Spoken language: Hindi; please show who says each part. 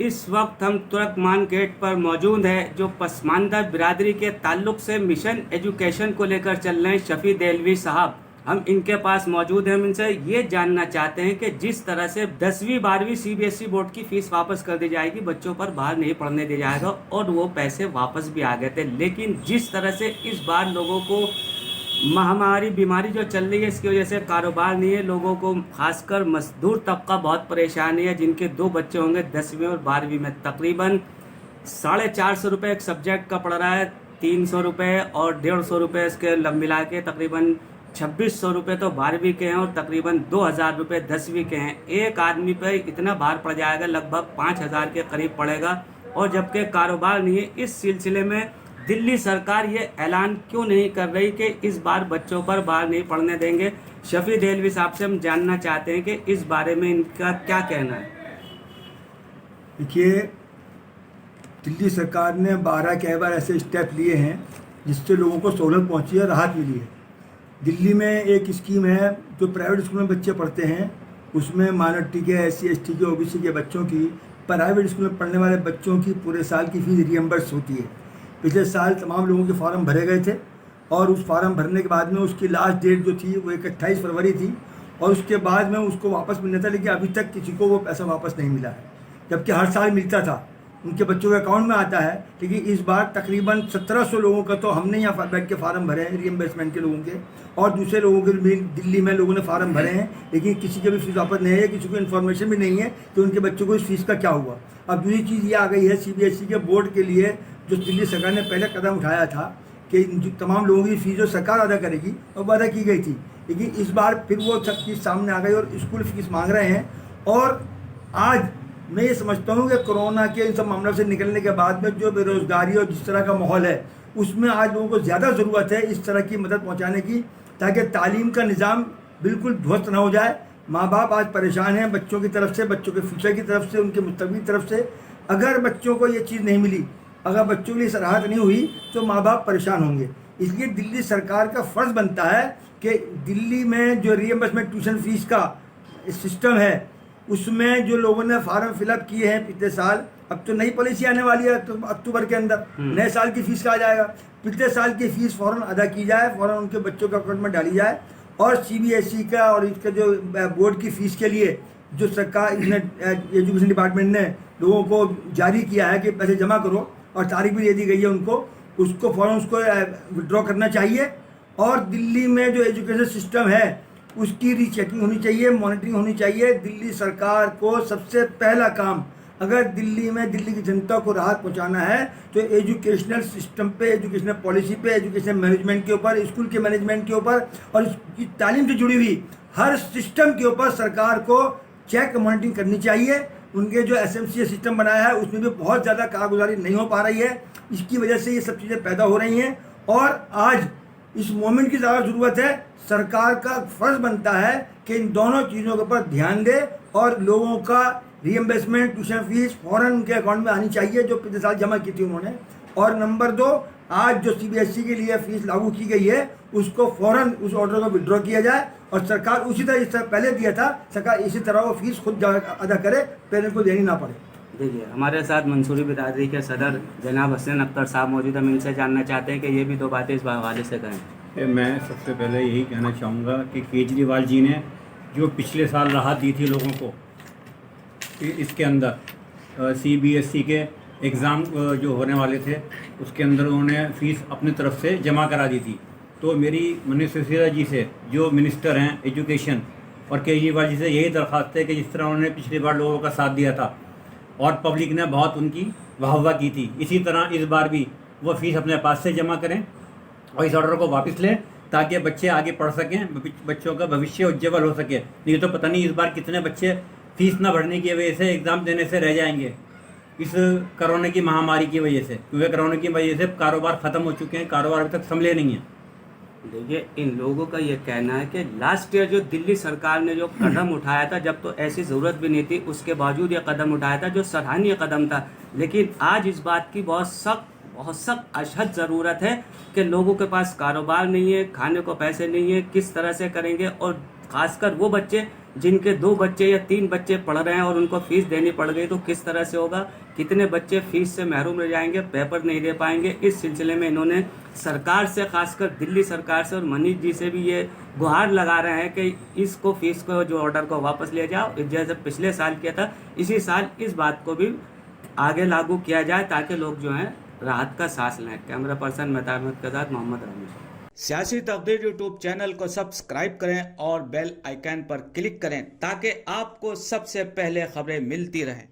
Speaker 1: इस वक्त हम तुर्कमान गेट पर मौजूद हैं, जो पसमानदा बिरादरी के ताल्लुक से मिशन एजुकेशन को लेकर चल रहे हैं शफी देलवी साहब। हम इनके पास मौजूद हैं, हम इनसे ये जानना चाहते हैं कि जिस तरह से 10वीं 12वीं सीबीएसई बोर्ड की फ़ीस वापस कर दी जाएगी, बच्चों पर बाहर नहीं पढ़ने दिया जाएगा और वो पैसे वापस भी आ गए थे, लेकिन जिस तरह से इस बार लोगों को महामारी बीमारी जो चल रही है इसकी वजह से कारोबार नहीं है, लोगों को खासकर मजदूर तबका बहुत परेशानी है, जिनके 2 बच्चे होंगे 10वीं और 12वीं में। तकरीबन 450 रुपये एक सब्जेक्ट का पड़ रहा है, 300 रुपये और 150 रुपये इसके मिला के तकरीबन 2600 रुपये तो 12वीं के हैं और तकरीबन 2000 रुपये 10वीं के हैं। एक आदमी पर इतना भार पड़ जाएगा, लगभग 5000 के करीब पड़ेगा, और जबकि कारोबार नहीं है। इस सिलसिले में दिल्ली सरकार ये ऐलान क्यों नहीं कर रही कि इस बार बच्चों पर बाहर नहीं पढ़ने देंगे? शफी देलवी साहब से हम जानना चाहते हैं कि इस बारे में इनका क्या कहना है।
Speaker 2: देखिए, दिल्ली सरकार ने 12 कई बार ऐसे स्टेप लिए हैं जिससे लोगों को सहूलत पहुंची है, राहत मिली है। दिल्ली में एक स्कीम है जो प्राइवेट स्कूल में बच्चे पढ़ते हैं, उसमें माइनॉरिटी के, SC ST के, OBC के बच्चों की, प्राइवेट स्कूल में पढ़ने वाले बच्चों की पूरे साल की फीस रियम्बर्स होती है। पिछले साल तमाम लोगों के फॉर्म भरे गए थे और उस फॉर्म भरने के बाद में उसकी लास्ट डेट जो थी वो 28 फरवरी थी और उसके बाद में उसको वापस मिलना था, लेकिन अभी तक किसी को वो पैसा वापस नहीं मिला है, जबकि हर साल मिलता था, उनके बच्चों के अकाउंट में आता है। लेकिन इस बार तकरीबन 1700 लोगों का तो हमने यहाँ बैंक के फार्म भरे हैं रीइंबर्समेंट के लोगों के, और दूसरे लोगों के भी दिल्ली में लोगों ने फार्म भरे हैं, लेकिन किसी के भी फीस वापस नहीं है, किसी को इन्फॉर्मेशन भी नहीं है कि उनके बच्चों को इस फीस का क्या हुआ। अब दूसरी चीज़ ये आ गई है CBSE के बोर्ड के लिए, जो दिल्ली सरकार ने पहले कदम उठाया था कि तमाम लोगों की फीस जो सरकार अदा करेगी और वादा की गई थी, लेकिन इस बार फिर वो सब चीज़ सामने आ गई और स्कूल फीस मांग रहे हैं। और आज मैं ये समझता हूँ कि कोरोना के इन सब मामलों से निकलने के बाद में जो बेरोज़गारी और जिस तरह का माहौल है, उसमें आज लोगों को ज़्यादा ज़रूरत है इस तरह की मदद पहुँचाने की, ताकि तालीम का निज़ाम बिल्कुल ध्वस्त ना हो जाए। माँ बाप आज परेशान हैं बच्चों की तरफ से, बच्चों के फ्यूचर की तरफ से, उनके मुस्तकबिल की तरफ से। अगर बच्चों को ये चीज़ नहीं मिली, अगर बच्चों के लिए सराहत नहीं हुई, तो माँ बाप परेशान होंगे। इसलिए दिल्ली सरकार का फ़र्ज़ बनता है कि दिल्ली में जो रीइंबर्समेंट ट्यूशन फ़ीस का सिस्टम है, उसमें जो लोगों ने फार्म फिलअप किए हैं पिछले साल, अब तो नई पॉलिसी आने वाली है अक्टूबर के अंदर, नए साल की फ़ीस का आ जाएगा। पिछले साल की फ़ीस फ़ौरन अदा की जाए, फ़ौरन उनके बच्चों के अकाउंट में डाली जाए, और CBSE का और इसका जो बोर्ड की फ़ीस के लिए जो सरकार एजुकेशन डिपार्टमेंट ने लोगों को जारी किया है कि पैसे जमा करो, और तारीख भी दे दी गई है उनको, उसको फ़ौरन उसको विड्रॉ करना चाहिए। और दिल्ली में जो एजुकेशन सिस्टम है उसकी रीचेकिंग होनी चाहिए, मॉनिटरिंग होनी चाहिए। दिल्ली सरकार को सबसे पहला काम, अगर दिल्ली में दिल्ली की जनता को राहत पहुंचाना है, तो एजुकेशनल सिस्टम पे, एजुकेशनल पॉलिसी पे, एजुकेशन मैनेजमेंट के ऊपर, स्कूल के मैनेजमेंट के ऊपर और इसकी तालीम से जुड़ी हुई हर सिस्टम के ऊपर सरकार को चेक मॉनिटरिंग करनी चाहिए। उनके जो SMCA सिस्टम बनाया है उसमें भी बहुत ज़्यादा कारगुजारी नहीं हो पा रही है, इसकी वजह से ये सब चीज़ें पैदा हो रही हैं। और आज इस मोमेंट की ज़्यादा ज़रूरत है, सरकार का फ़र्ज़ बनता है कि इन दोनों चीज़ों के ऊपर ध्यान दे और लोगों का रीइंबर्समेंट ट्यूशन फीस फ़ौरन उनके अकाउंट में आनी चाहिए जो पिछले साल जमा की थी उन्होंने। और नंबर 2, आज जो CBSE के लिए फ़ीस लागू की गई है उसको फ़ौरन उस ऑर्डर को विड्रॉ किया जाए, और सरकार उसी तरह, जिस तरह पहले दिया था, सरकार इसी तरह वो फ़ीस खुद अदा करे, पेरेंट्स को देनी ना पड़े।
Speaker 1: देखिए, हमारे साथ मंसूरी बिरादरी के सदर जनाब हसन अख्तर साहब मौजूद हैं। हम इनसे जानना चाहते हैं कि ये भी 2 बातें इस हवाले से कहें।
Speaker 3: मैं सबसे पहले यही कहना चाहूँगा कि केजरीवाल जी ने जो पिछले साल राहत दी थी लोगों को, इसके अंदर CBSE के एग्ज़ाम जो होने वाले थे उसके अंदर उन्होंने फ़ीस अपनी तरफ से जमा करा दी थी। तो मेरी मनीष सिसोदिया जी से, जो मिनिस्टर हैं एजुकेशन, और केजरीवाल जी से यही दरख्वास्त है कि जिस तरह उन्होंने पिछली बार लोगों का साथ दिया था और पब्लिक ने बहुत उनकी वाहवाह की थी, इसी तरह इस बार भी वो फ़ीस अपने पास से जमा करें और इस ऑर्डर को वापस लें, ताकि बच्चे आगे पढ़ सकें, बच्चों का भविष्य उज्ज्वल हो सके। नहीं तो पता नहीं इस बार कितने बच्चे फ़ीस ना भरने की वजह से एग्ज़ाम देने से रह जाएंगे, इस कोरोना की महामारी की वजह से, क्योंकि कोरोना की वजह से कारोबार ख़त्म हो चुके हैं, कारोबार अभी तक संभले नहीं हैं।
Speaker 1: देखिए, इन लोगों का ये कहना है कि लास्ट ईयर जो दिल्ली सरकार ने जो कदम उठाया था, जब तो ऐसी ज़रूरत भी नहीं थी, उसके बावजूद ये कदम उठाया था जो सराहनीय कदम था, लेकिन आज इस बात की बहुत सख्त अशद ज़रूरत है कि लोगों के पास कारोबार नहीं है, खाने को पैसे नहीं है, किस तरह से करेंगे। और ख़ासकर वो बच्चे जिनके 2 बच्चे या 3 बच्चे पढ़ रहे हैं और उनको फीस देनी पड़ गई तो किस तरह से होगा, कितने बच्चे फीस से महरूम रह जाएंगे, पेपर नहीं दे पाएंगे। इस सिलसिले में इन्होंने सरकार से, खासकर दिल्ली सरकार से और मनीष जी से भी ये गुहार लगा रहे हैं कि इसको फीस को जो ऑर्डर को वापस ले जाओ, जैसे पिछले साल किया था इसी साल इस बात को भी आगे लागू किया जाए ताकि लोग जो हैं राहत का सांस लें। कैमरा पर्सन मेहताब अहमद के साथ मोहम्मद रमीज। सियासी तकदीर यूट्यूब चैनल को सब्सक्राइब करें और बेल आइकन पर क्लिक करें ताकि आपको सबसे पहले खबरें मिलती रहें।